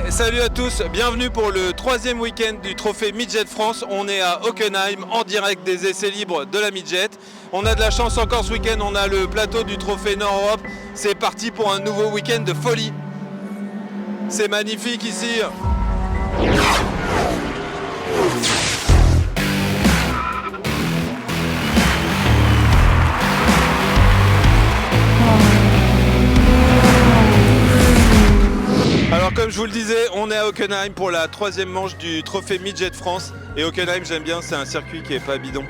Salut à tous, bienvenue pour le troisième week-end du trophée Midget France. On est à Hockenheim en direct des essais libres de la Midget. On a de la chance encore ce week-end, on a le plateau du trophée Nord-Europe. C'est parti pour un nouveau week-end de folie. C'est magnifique ici. Alors comme je vous le disais, on est à Hockenheim pour la troisième manche du trophée Midget France. Et Hockenheim, j'aime bien, c'est un circuit qui est pas bidon.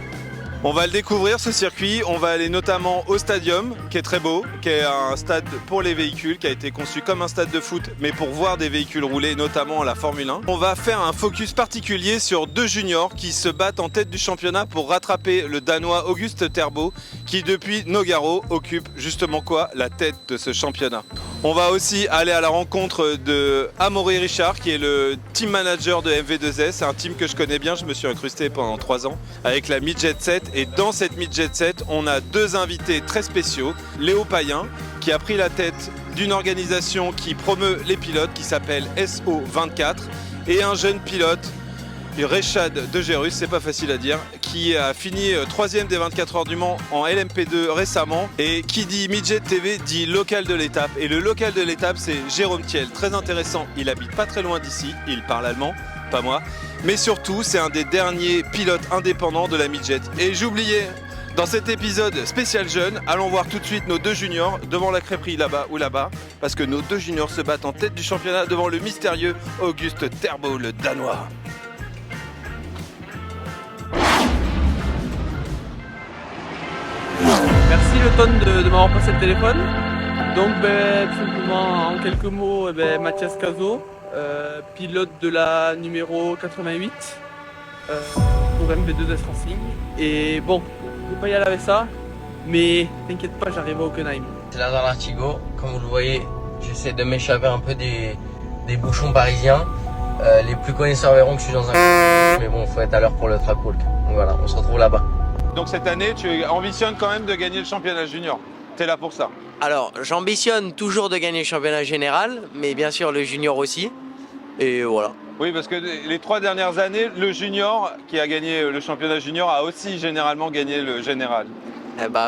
On va le découvrir ce circuit, on va aller notamment au stadium qui est très beau, qui est un stade pour les véhicules, qui a été conçu comme un stade de foot mais pour voir des véhicules rouler, notamment la Formule 1. On va faire un focus particulier sur deux juniors qui se battent en tête du championnat pour rattraper le Danois Auguste Terbo qui depuis Nogaro occupe justement la tête de ce championnat. On va aussi aller à la rencontre de Amaury Richard qui est le team manager de MV2S, c'est un team que je connais bien, je me suis incrusté pendant 3 ans avec la Midget 7. Et dans cette Midget 7, on a deux invités très spéciaux. Léo Payen, qui a pris la tête d'une organisation qui promeut les pilotes, qui s'appelle SO24, et un jeune pilote, Rechad de Gérus, c'est pas facile à dire, qui a fini 3e des 24 heures du Mans en LMP2 récemment. Et qui dit Midget TV dit local de l'étape. Et le local de l'étape, c'est Jérôme Thiel, très intéressant. Il habite pas très loin d'ici, il parle allemand, pas moi. Mais surtout, c'est un des derniers pilotes indépendants de la Midget. Et j'oubliais, dans cet épisode spécial jeune, allons voir tout de suite nos deux juniors devant la crêperie là-bas ou là-bas, parce que nos deux juniors se battent en tête du championnat devant le mystérieux Auguste Terbo, le Danois. Merci le Ton de m'avoir passé le téléphone. Donc tout simplement en quelques mots, Mathias Cazot, pilote de la numéro 88 pour MV2S Racing. Et bon, je vais pas y aller avec ça, mais t'inquiète pas, j'arrive à Hockenheim. C'est là dans l'Artigo, comme vous le voyez, j'essaie de m'échapper un peu des bouchons parisiens. Les plus connaisseurs verront que je suis dans un mais bon, faut être à l'heure pour le track walk. Donc voilà, on se retrouve là-bas. Donc cette année, tu ambitionnes quand même de gagner le championnat junior. T'es là pour ça. Alors, j'ambitionne toujours de gagner le championnat général, mais bien sûr le junior aussi. Et voilà. Oui, parce que les 3 dernières années, le junior qui a gagné le championnat junior a aussi généralement gagné le général.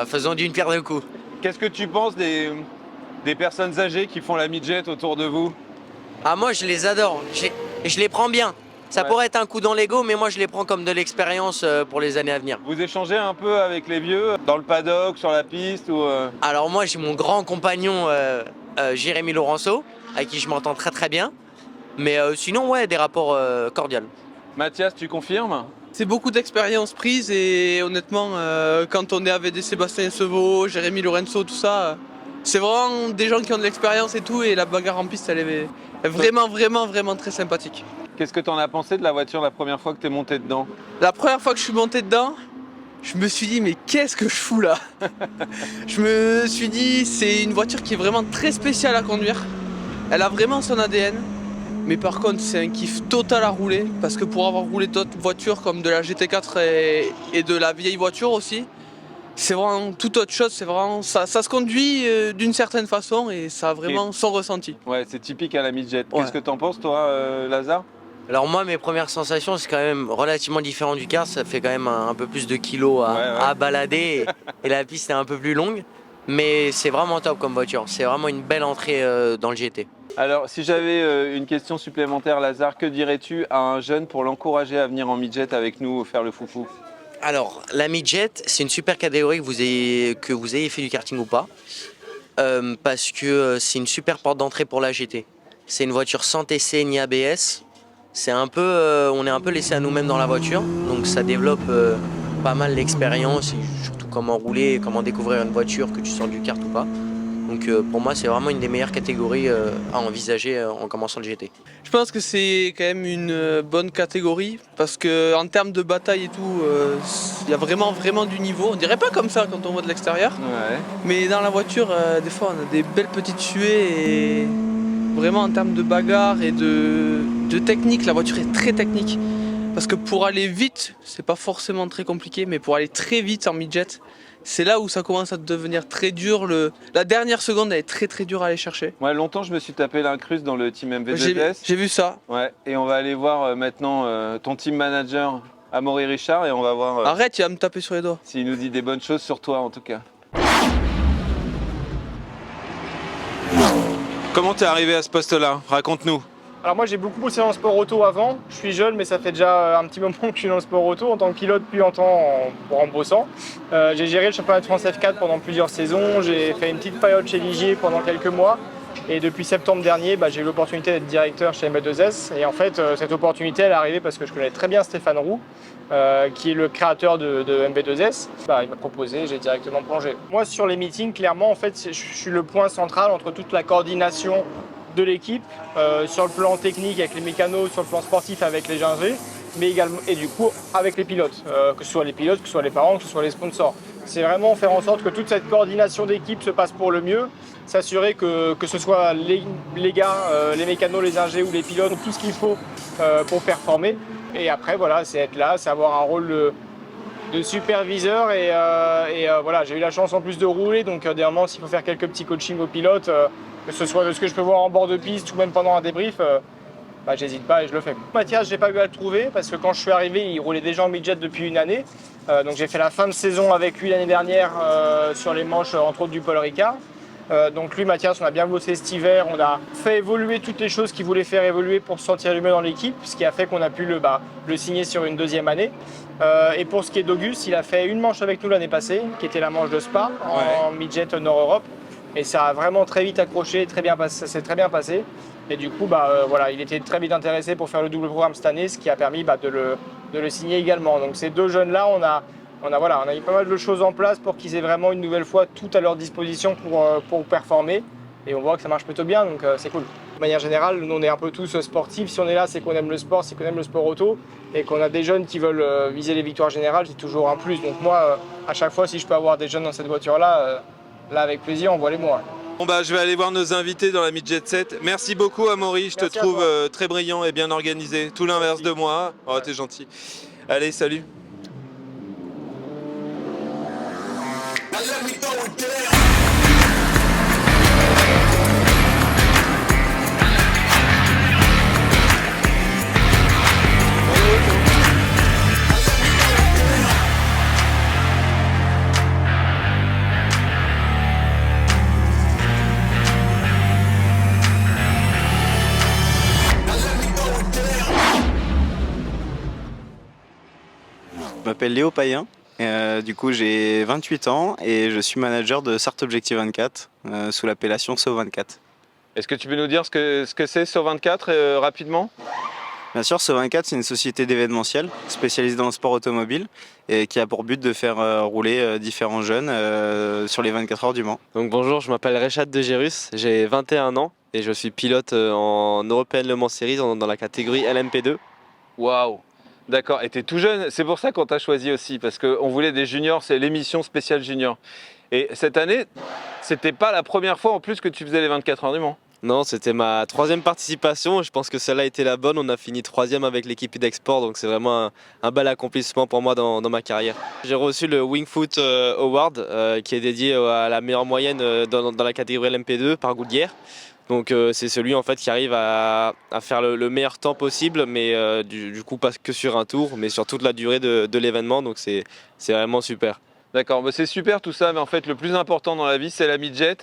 Faisons d'une pierre deux coups. Qu'est-ce que tu penses des personnes âgées qui font la midget autour de vous? Ah, moi je les adore, je les prends bien. Ça pourrait être un coup dans l'ego, mais moi je les prends comme de l'expérience pour les années à venir. Vous échangez un peu avec les vieux, dans le paddock, sur la piste ou Alors moi j'ai mon grand compagnon Jérémy Laurenceau, avec qui je m'entends très très bien. Mais sinon ouais, des rapports cordiaux. Mathias, tu confirmes? C'est beaucoup d'expérience prise et honnêtement, quand on est avec des Sébastien Sevaux, Jérémy Lorenzo, tout ça, c'est vraiment des gens qui ont de l'expérience et tout, et la bagarre en piste elle est vraiment très sympathique. Qu'est-ce que tu en as pensé de la voiture la première fois que tu es monté dedans? La première fois que je suis monté dedans, je me suis dit mais qu'est-ce que je fous là? Je me suis dit c'est une voiture qui est vraiment très spéciale à conduire. Elle a vraiment son ADN. Mais par contre c'est un kiff total à rouler, parce que pour avoir roulé d'autres voitures comme de la GT4 et de la vieille voiture aussi, c'est vraiment toute autre chose, c'est vraiment ça se conduit d'une certaine façon et ça a vraiment son ressenti. Ouais, c'est typique à la midget. Ouais. Qu'est-ce que t'en penses toi, Lazare? Alors moi mes premières sensations c'est quand même relativement différent du kart, ça fait quand même un peu plus de kilos à balader et la piste est un peu plus longue. Mais c'est vraiment top comme voiture, c'est vraiment une belle entrée dans le GT. Alors si j'avais une question supplémentaire, Lazare, que dirais-tu à un jeune pour l'encourager à venir en midget avec nous faire le foufou? Alors la midget c'est une super catégorie que vous ayez fait du karting ou pas, parce que c'est une super porte d'entrée pour la GT. C'est une voiture sans TC ni ABS. C'est un peu, on est un peu laissé à nous-mêmes dans la voiture, donc ça développe pas mal l'expérience et surtout comment rouler, comment découvrir une voiture, que tu sors du kart ou pas. Donc pour moi c'est vraiment une des meilleures catégories à envisager en commençant le GT. Je pense que c'est quand même une bonne catégorie parce qu'en termes de bataille et tout, il y a vraiment du niveau. On dirait pas comme ça quand on voit de l'extérieur, mais dans la voiture des fois on a des belles petites suées et vraiment en termes de bagarre et de technique, la voiture est très technique. Parce que pour aller vite, c'est pas forcément très compliqué, mais pour aller très vite en midget, c'est là où ça commence à devenir très dur. La dernière seconde, elle est très très dure à aller chercher. Ouais, longtemps, je me suis tapé l'incruste dans le team MV2S. J'ai vu ça. Ouais, et on va aller voir maintenant ton team manager, Amaury Richard, et on va voir Arrête, il va me taper sur les doigts. s'il nous dit des bonnes choses sur toi en tout cas. Comment t'es arrivé à ce poste-là? Raconte-nous. Alors moi j'ai beaucoup bossé dans le sport auto avant, je suis jeune mais ça fait déjà un petit moment que je suis dans le sport auto en tant que pilote puis en bossant. J'ai géré le championnat de France F4 pendant plusieurs saisons, j'ai fait une petite période chez Ligier pendant quelques mois et depuis septembre dernier j'ai eu l'opportunité d'être directeur chez MV2S et en fait cette opportunité elle est arrivée parce que je connais très bien Stéphane Roux qui est le créateur de MV2S. Il m'a proposé, j'ai directement plongé. Moi sur les meetings clairement en fait je suis le point central entre toute la coordination de l'équipe, sur le plan technique avec les mécanos, sur le plan sportif avec les ingés, mais également et du coup avec les pilotes, que ce soit les pilotes, que ce soit les parents, que ce soit les sponsors. C'est vraiment faire en sorte que toute cette coordination d'équipe se passe pour le mieux, s'assurer que ce soit les gars, les mécanos, les ingés ou les pilotes, tout ce qu'il faut pour performer. Et après voilà, c'est être là, c'est avoir un rôle de superviseur et voilà, j'ai eu la chance en plus de rouler, donc des moments s'il faut faire quelques petits coachings aux pilotes, que ce soit de ce que je peux voir en bord de piste ou même pendant un débrief, j'hésite pas et je le fais. Mathias, j'ai pas eu à le trouver parce que quand je suis arrivé, il roulait déjà en midget depuis une année. Donc j'ai fait la fin de saison avec lui l'année dernière sur les manches entre autres du Paul Ricard. Donc lui, Mathias, on a bien bossé cet hiver, on a fait évoluer toutes les choses qu'il voulait faire évoluer pour se sentir mieux dans l'équipe, ce qui a fait qu'on a pu le signer sur une deuxième année. Et pour ce qui est d'Auguste, il a fait une manche avec nous l'année passée, qui était la manche de Spa en midget Nord-Europe. Et ça a vraiment très vite accroché, ça s'est très bien passé. Et du coup, voilà, il était très vite intéressé pour faire le double programme cette année, ce qui a permis de le signer également. Donc ces deux jeunes-là, on a mis pas mal de choses en place pour qu'ils aient vraiment une nouvelle fois tout à leur disposition pour performer. Et on voit que ça marche plutôt bien, donc c'est cool. De manière générale, nous on est un peu tous sportifs. Si on est là, c'est qu'on aime le sport, c'est qu'on aime le sport auto. Et qu'on a des jeunes qui veulent viser les victoires générales, c'est toujours un plus. Donc moi, à chaque fois, si je peux avoir des jeunes dans cette voiture-là, là avec plaisir, envoie-les-moi. Bon je vais aller voir nos invités dans la Midget 7. Merci beaucoup Amaury, je te trouve très brillant et bien organisé. Tout l'inverse de moi. Oh, t'es gentil. Allez, salut. Je m'appelle Léo Payen, du coup j'ai 28 ans et je suis manager de Sarthe Objective 24 sous l'appellation SO24. Est-ce que tu peux nous dire ce que c'est SO24 rapidement? Bien sûr, SO24 c'est une société d'événementiel spécialisée dans le sport automobile et qui a pour but de faire rouler différents jeunes sur les 24 heures du Mans. Donc bonjour, je m'appelle Rechat de Gérus, j'ai 21 ans et je suis pilote en European Le Mans Series dans la catégorie LMP2. Waouh! D'accord, et t'es tout jeune, c'est pour ça qu'on t'a choisi aussi, parce qu'on voulait des juniors, c'est l'émission spéciale junior. Et cette année, c'était pas la première fois en plus que tu faisais les 24 heures du Mans. Non, c'était ma 3e participation, je pense que celle-là était la bonne, on a fini 3e avec l'équipe d'Export, donc c'est vraiment un bel accomplissement pour moi dans ma carrière. J'ai reçu le Wingfoot Award, qui est dédié à la meilleure moyenne dans la catégorie LMP2 par Goodyear. Donc c'est celui en fait qui arrive à faire le meilleur temps possible, mais du coup pas que sur un tour, mais sur toute la durée de l'événement, donc c'est vraiment super. D'accord, c'est super tout ça, mais en fait le plus important dans la vie c'est la midget.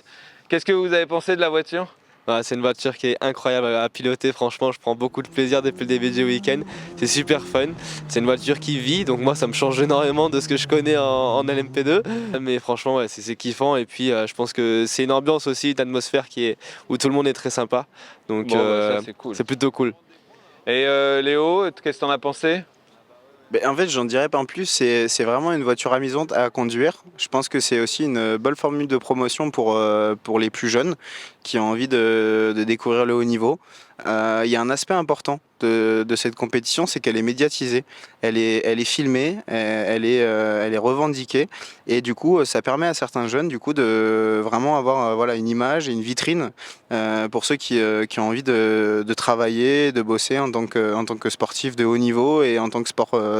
Qu'est-ce que vous avez pensé de la voiture? C'est une voiture qui est incroyable à piloter, franchement je prends beaucoup de plaisir depuis le début du week-end, c'est super fun, c'est une voiture qui vit, donc moi ça me change énormément de ce que je connais en LMP2, mais franchement ouais, c'est kiffant et puis je pense que c'est une ambiance aussi, une atmosphère où tout le monde est très sympa, donc cool. C'est plutôt cool. Et Léo, qu'est-ce que t'en as pensé? En fait, j'en dirais pas en plus, c'est vraiment une voiture amusante à conduire. Je pense que c'est aussi une bonne formule de promotion pour les plus jeunes qui ont envie de découvrir le haut niveau. Il y a un aspect important, de cette compétition, c'est qu'elle est médiatisée, elle est filmée, elle est revendiquée, et du coup ça permet à certains jeunes du coup de vraiment avoir voilà, une image et une vitrine pour ceux qui ont envie de travailler, de bosser en tant que sportif de haut niveau et en tant que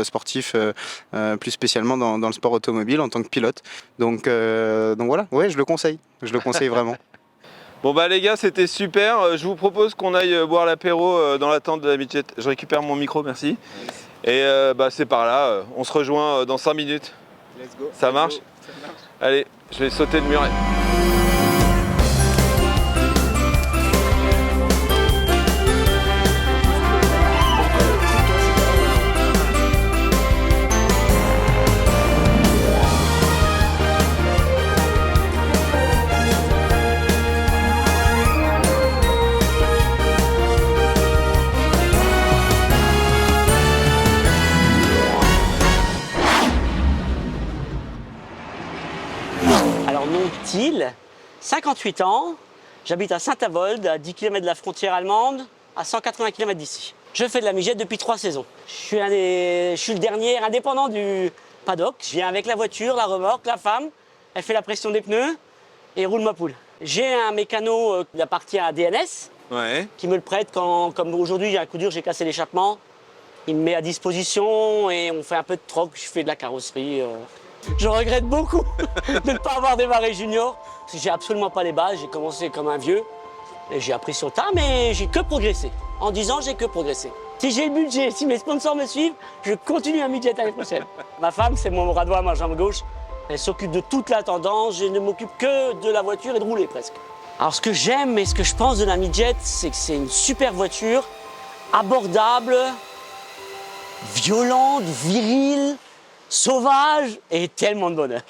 sportif plus spécialement dans le sport automobile, en tant que pilote. Donc voilà, ouais, je le conseille vraiment. Bon bah les gars, c'était super. Je vous propose qu'on aille boire l'apéro dans la tente de la Midjet. Je récupère mon micro, merci. Et c'est par là. On se rejoint dans 5 minutes. Let's go. Ça marche ? Allez, je vais sauter le muret. Alors nom Thiel, 58 ans, j'habite à Saint-Avold, à 10 km de la frontière allemande, à 180 km d'ici. Je fais de la Midjet depuis 3 saisons. Je suis le dernier indépendant du paddock. Je viens avec la voiture, la remorque, la femme, elle fait la pression des pneus et roule ma poule. J'ai un mécano qui appartient à DNS, Ouais. qui me le prête quand, comme aujourd'hui, il y a un coup dur, j'ai cassé l'échappement. Il me met à disposition et on fait un peu de troc, je fais de la carrosserie. Je regrette beaucoup de ne pas avoir démarré junior, parce que j'ai absolument pas les bases, j'ai commencé comme un vieux, et j'ai appris sur le tas, mais j'ai que progressé. En 10 ans, j'ai que progressé. Si j'ai le budget, si mes sponsors me suivent, je continue à Midjet l'année prochaine. Ma femme, c'est mon bras droit, ma jambe gauche, elle s'occupe de toute la tendance, je ne m'occupe que de la voiture et de rouler presque. Alors ce que j'aime et ce que je pense de la Midjet, c'est que c'est une super voiture, abordable, violente, virile, sauvage et tellement de bonheur.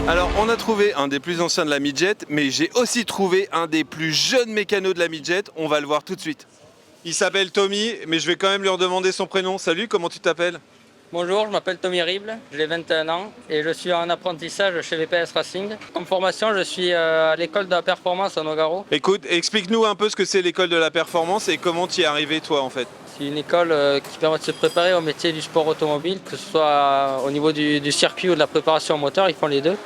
Alors on a trouvé un des plus anciens de la Midjet, mais j'ai aussi trouvé un des plus jeunes mécanos de la Midjet. On va le voir tout de suite. Il s'appelle Tommy, mais je vais quand même lui redemander son prénom. Salut, comment tu t'appelles ? Bonjour, je m'appelle Tommy Rible, j'ai 21 ans et je suis en apprentissage chez VPS Racing. Comme formation, je suis à l'école de la performance à Nogaro. Écoute, explique-nous un peu ce que c'est l'école de la performance et comment tu y es arrivé toi en fait. C'est une école qui permet de se préparer au métier du sport automobile, que ce soit au niveau du circuit ou de la préparation au moteur, ils font les deux.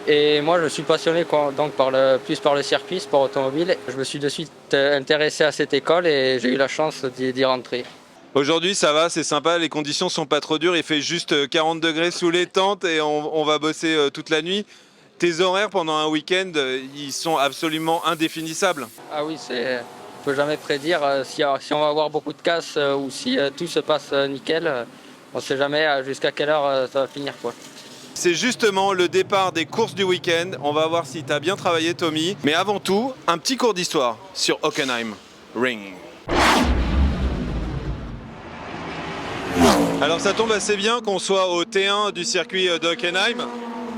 Et moi, je suis passionné donc plus par le circuit, sport automobile. Je me suis de suite intéressé à cette école et j'ai eu la chance d'y rentrer. Aujourd'hui ça va, c'est sympa, les conditions sont pas trop dures, il fait juste 40 degrés sous les tentes et on va bosser toute la nuit. Tes horaires pendant un week-end, ils sont absolument indéfinissables. Ah oui, on ne peut jamais prédire si on va avoir beaucoup de casse ou si tout se passe nickel. On ne sait jamais jusqu'à quelle heure ça va finir, quoi. C'est justement le départ des courses du week-end. On va voir si tu as bien travaillé, Tommy. Mais avant tout, un petit cours d'histoire sur Hockenheim Ring. Alors ça tombe assez bien qu'on soit au T1 du circuit de Hockenheim.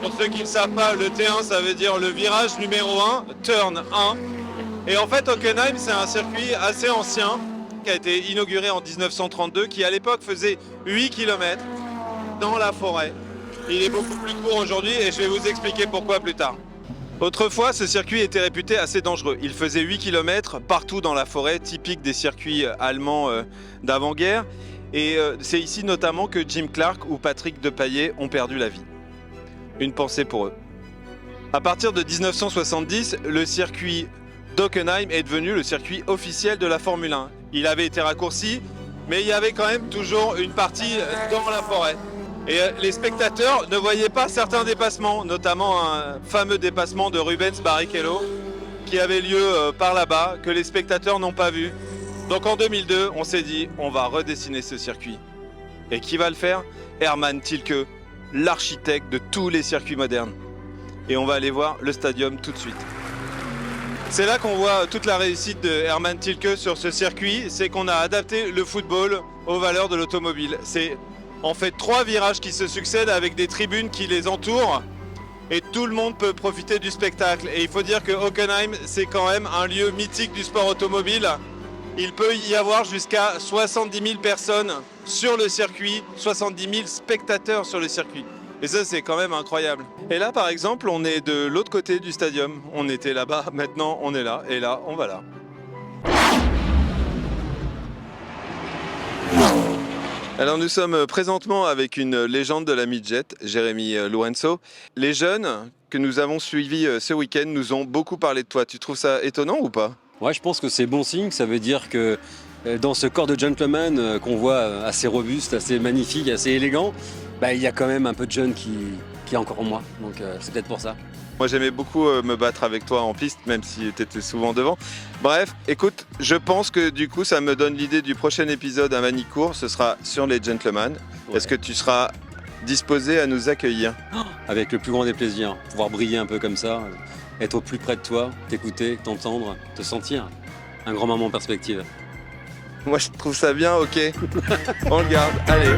Pour ceux qui ne savent pas, le T1 ça veut dire le virage numéro 1, turn 1. Et en fait Hockenheim c'est un circuit assez ancien qui a été inauguré en 1932, qui à l'époque faisait 8 km dans la forêt. Il est beaucoup plus court aujourd'hui et je vais vous expliquer pourquoi plus tard. Autrefois, ce circuit était réputé assez dangereux. Il faisait 8 km partout dans la forêt, typique des circuits allemands d'avant-guerre. Et c'est ici notamment que Jim Clark ou Patrick Depailler ont perdu la vie. Une pensée pour eux. À partir de 1970, le circuit d'Hockenheim est devenu le circuit officiel de la Formule 1. Il avait été raccourci, mais il y avait quand même toujours une partie dans la forêt. Et les spectateurs ne voyaient pas certains dépassements, notamment un fameux dépassement de Rubens Barrichello qui avait lieu par là-bas, que les spectateurs n'ont pas vu. Donc en 2002, on s'est dit, on va redessiner ce circuit. Et qui va le faire ? Hermann Tilke, l'architecte de tous les circuits modernes. Et on va aller voir le stadium tout de suite. C'est là qu'on voit toute la réussite de Hermann Tilke sur ce circuit, c'est qu'on a adapté le football aux valeurs de l'automobile. C'est en fait 3 virages qui se succèdent avec des tribunes qui les entourent et tout le monde peut profiter du spectacle. Et il faut dire que Hockenheim, c'est quand même un lieu mythique du sport automobile. Il peut y avoir jusqu'à 70 000 personnes sur le circuit, 70 000 spectateurs sur le circuit. Et ça, c'est quand même incroyable. Et là, par exemple, on est de l'autre côté du stadium. On était là-bas, maintenant on est là, et là, on va là. Alors nous sommes présentement avec une légende de la midget, Jérémy Lourenço. Les jeunes que nous avons suivis ce week-end nous ont beaucoup parlé de toi. Tu trouves ça étonnant ou pas ? Ouais, je pense que c'est bon signe. Ça veut dire que dans ce corps de gentleman qu'on voit assez robuste, assez magnifique, assez élégant, il y a quand même un peu de jeunes qui est encore en moi. Donc c'est peut-être pour ça. Moi j'aimais beaucoup me battre avec toi en piste, même si tu étais souvent devant. Bref, écoute, je pense que du coup ça me donne l'idée du prochain épisode à Manicourt, ce sera sur les gentlemen. Ouais. Est-ce que tu seras disposé à nous accueillir ? Avec le plus grand des plaisirs, pouvoir briller un peu comme ça, être au plus près de toi, t'écouter, t'entendre, te sentir. Un grand moment en perspective. Moi je trouve ça bien, ok. On le garde, allez.